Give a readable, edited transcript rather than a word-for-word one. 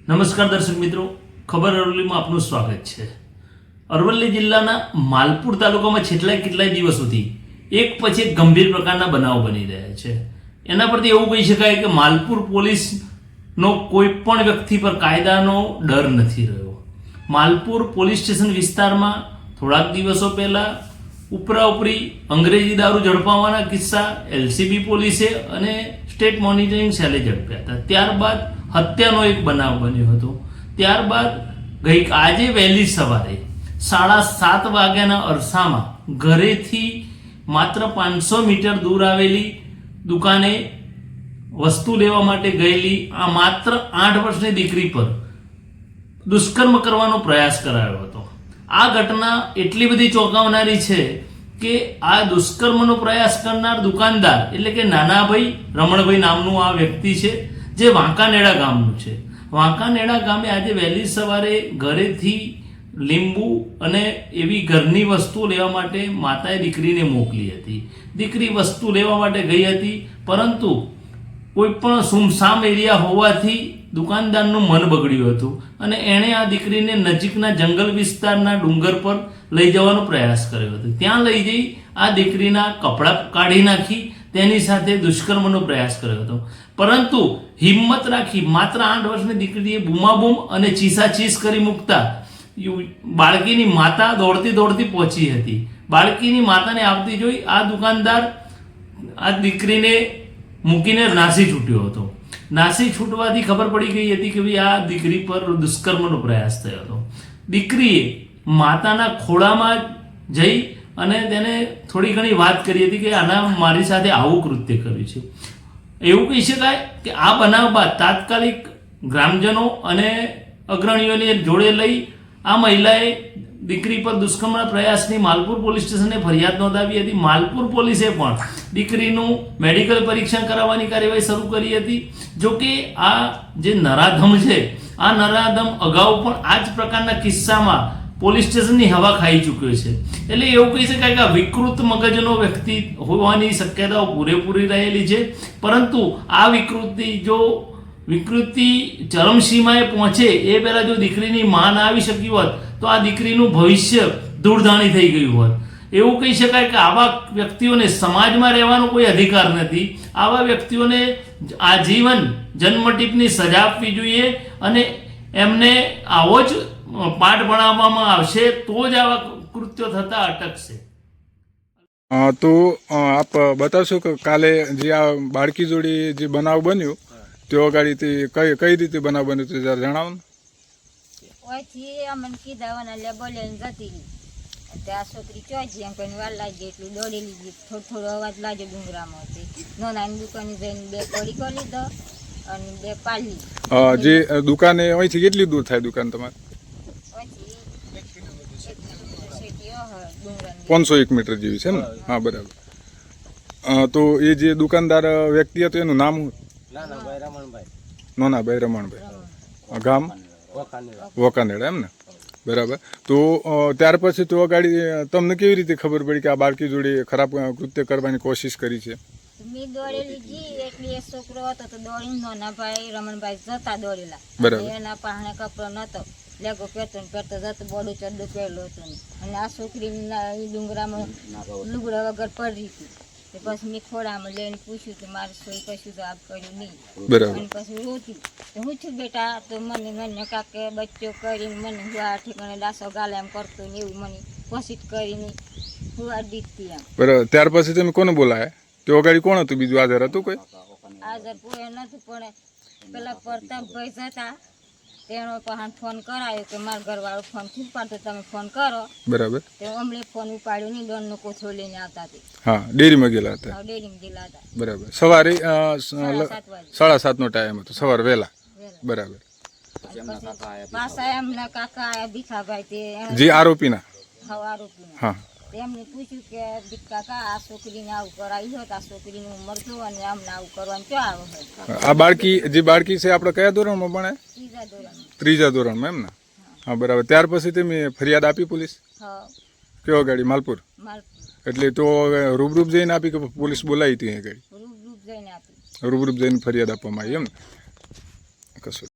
નમસ્કાર દર્શક મિત્રો, ખબર અરવલ્લીમાં આપનું સ્વાગત છે। અરવલ્લી જિલ્લાના માલપુર તાલુકામાં છેલ્લા કેટલાય દિવસોથી એક પછી એક ગંભીર પ્રકારના બનાવો બની રહ્યા છે। એના પરથી એવું કહી શકાય કે માલપુર પોલીસનો કોઈ પણ વ્યક્તિ પર કાયદાનો ડર નથી રહ્યો। માલપુર પોલીસ સ્ટેશન વિસ્તારમાં થોડાક દિવસો પહેલા ઉપરાઉપરી અંગ્રેજી દારૂ ઝડપાવવાના કિસ્સા એલસીબી પોલીસે અને સ્ટેટ મોનિટરિંગ સેલે ઝડપ્યા હતા। ત્યારબાદ હત્યાનો એક બનાવ બન્યો હતો। ત્યારબાદ આજે વહેલી સવારે 7:30 વાગ્યાના અરસામાં ઘરેથી માત્ર 500 મીટર દૂર આવેલી દુકાને વસ્તુ લેવા માટે ગયેલી આ માત્ર 8 વર્ષની દીકરી પર દુષ્કર્મ કરવાનો પ્રયાસ કરાયો હતો। આ ઘટના એટલી બધી ચોંકાવનારી છે કે આ દુષ્કર્મનો પ્રયાસ કરનાર દુકાનદાર એટલે કે નાનાભાઈ રમણભાઈ નામનું આ વ્યક્તિ છે, જે વાંકાનેડા ગામનું છે। વાંકાનેડા ગામે આજે વહેલી સવારે ઘરેથી લીંબુ અને એવી ઘરની વસ્તુ લેવા માટે માતાએ દીકરીને મોકલી હતી। દીકરી વસ્તુ લેવા માટે ગઈ હતી, પરંતુ કોઈ પણ સુમસામ એરિયા હોવાથી દુકાનદારનું મન બગડ્યું હતું અને એણે આ દીકરીને નજીકના જંગલ વિસ્તારના ડુંગર પર લઈ જવાનો પ્રયાસ કર્યો હતો। ત્યાં લઈ જઈ આ દીકરીના કપડાં કાઢી નાખી તેની સાથે દુષ્કર્મનો પ્રયાસ કર્યો હતો, પરંતુ હિંમત રાખી માત્ર 8 વર્ષની દીકરીએ બૂમાબૂમ અને ચીસાચીસ કરી મૂકતા બાળકીની માતા દોડતી પહોંચી હતી। બાળકીની માતાને આવતી જોઈ આ દુકાનદાર આ દીકરીને મૂકીને નાસી છૂટ્યો હતો। નાસી છૂટવાથી ખબર પડી ગઈ હતી કે ભાઈ આ દીકરી પર દુષ્કર્મનો પ્રયાસ થયો હતો। દીકરીએ માતાના ખોળામાં જઈ અને તેને થોડી ઘણી વાત કરી હતી કે આના મારી સાથે આવું કૃત્ય કર્યું છે। એવું કહી શકાય કે આ બનાવ બાદ તાત્કાલિક ગ્રામજનો અને અગ્રણીઓને જોડે લઈ આ મહિલાએ દીકરી પર દુષ્કર્મના પ્રયાસની માલપુર પોલીસ સ્ટેશને ફરિયાદ નોંધાવી હતી। માલપુર પોલીસે પણ દીકરીનું મેડિકલ પરીક્ષણ કરાવવાની કાર્યવાહી શરૂ કરી હતી। જોકે આ જે નરાધમ છે, આ નરાધમ અગાઉ પણ આ જ પ્રકારના કિસ્સામાં પોલીસ સ્ટેશનની હવા ખાઈ ચૂક્યો છે। એટલે એવું કહી શકાય કે આ વિકૃત મગજનો વ્યક્તિ હોવાની શક્યતાઓ પૂરેપૂરી રહેલી છે, પરંતુ આ વિકૃતિ ચરમસીમાએ પહોંચે એ પહેલાં જો દીકરીની માં ના આવી શકી હોત તો આ દીકરીનું ભવિષ્ય ધૂળધાણી થઈ ગયું હોત। એવું કહી શકાય કે આવા વ્યક્તિઓને સમાજમાં રહેવાનો કોઈ અધિકાર નથી। આવા વ્યક્તિઓને આજીવન જન્મટીપની સજા આપવી જોઈએ અને એમને આવો જ પાઠ ભણાવવામાં આવશે તો જ આવા કૃત્યો થતા અટકશે। તો આપ બતાવશો કે કાલે જે આ બાળકી જોડી જે બનાવ બન્યો તે ગાડીથી કઈ રીતે બનાવ બન્યો તે જરા જણાવો ને। ઓયથી અમને કીધા લે બોલે જતી રહી, ત્યાં છોકરી ચોજી એમ કઈ વાર લાગી એટલું દોડેલી ગઈ, થોડો અવાજ લાગ્યો ડુંગરામાં હતી। નાની દુકાને જઈને 2 પડીકો લીધો અને 2 પાલી। જે દુકાને અહીંથી કેટલી દૂર થાય દુકાન તમારે? 501 મીટર જેવી છે ને? હા, બરાબર। તો એ જે દુકાનદાર વ્યક્તિ હતો એનું નામ નાનાભાઈ રમણભાઈ, ગામ વોકાનેડા, એમ ને? બરાબર। તો ત્યાર પછી તો ગાડી તમને કેવી રીતે ખબર પડી કે આ બાળકી જોડે ખરાબ કૃત્ય કરવાની કોશિશ કરી છે? મેં દોડેલી જી એટલે એ છોકરો હતો તો દોડીને નાનાભાઈ રમણભાઈ જતા દોડેલા, બરાબર। એના પાસે કપડો નતો, લેગો પહેરતો જતો, બોડું ચડ્ડો પહેરેલો હતો અને આ છોકરી ડુંગરામાં લુગડા વગર પડી હતી। પછી મેં ખોડામાં લઈને પૂછ્યું કે મારે કોઈ કશું જવાબ કર્યું નહીં, બરાબર। અને પછી રોતી તો હું છું બેટા, તો મને કાકે બચ્ચો કરીને મને હુવા ઠેકાણે ડાસો ગાલે એમ કરતો ને એવું મને કોશિશ કરીને હુવા દીધી એમ। બરાબર। ત્યાર પછી તમે કોને બોલાયા? તે ગાડી કોણ હતું બીજું હાજર હતું કોઈ? હાજર કોઈ નતું, પણ પેલા પ્રતાપભાઈ જતા તેનો પાસે ફોન કરાયો કે મારા ઘરવાળો ફોન ખૂબ પાડતો, તમે ફોન કરો। બરાબર। તો અમને ફોન ઉપાડ્યો નહીં, દોનનો કોથળો લઈને આવતા હતી। હા, ડેરીમાં ગયેલા હતા? ડેરીમાં ગયેલા હતા, બરાબર। સવારે 7:30 નો ટાઈમ હતો, સવારે વહેલા, બરાબર। પાછા એમના કાકા આયા ભીખાભાઈ, તે જે આરોપીના આરોપીના, હા, એમને પૂછ્યું કે દીક કાકા આ છોકરીને આવું કરાવી હોત, આ છોકરીની ઉંમર જો અને અમને આવું કરવાનું ક્યાં આવે છે? આ બાળકી છે આપણે કયા ધોરણમાં ભણે? 3જા ધોરણમાં, એમ ને? હા, બરાબર। ત્યાર પછી તમે ફરિયાદ આપી પોલીસ? હા। કેવો ગાડી? માલપુર? એટલે તો રૂબરૂપ જઈને આપી કે પોલીસ બોલાવી હતી? એ ગાડી રૂબરૂપ જઈને આપી, રૂબરૂપ જઈને ફરિયાદ આપવામાં આવી, એમ ને? કશું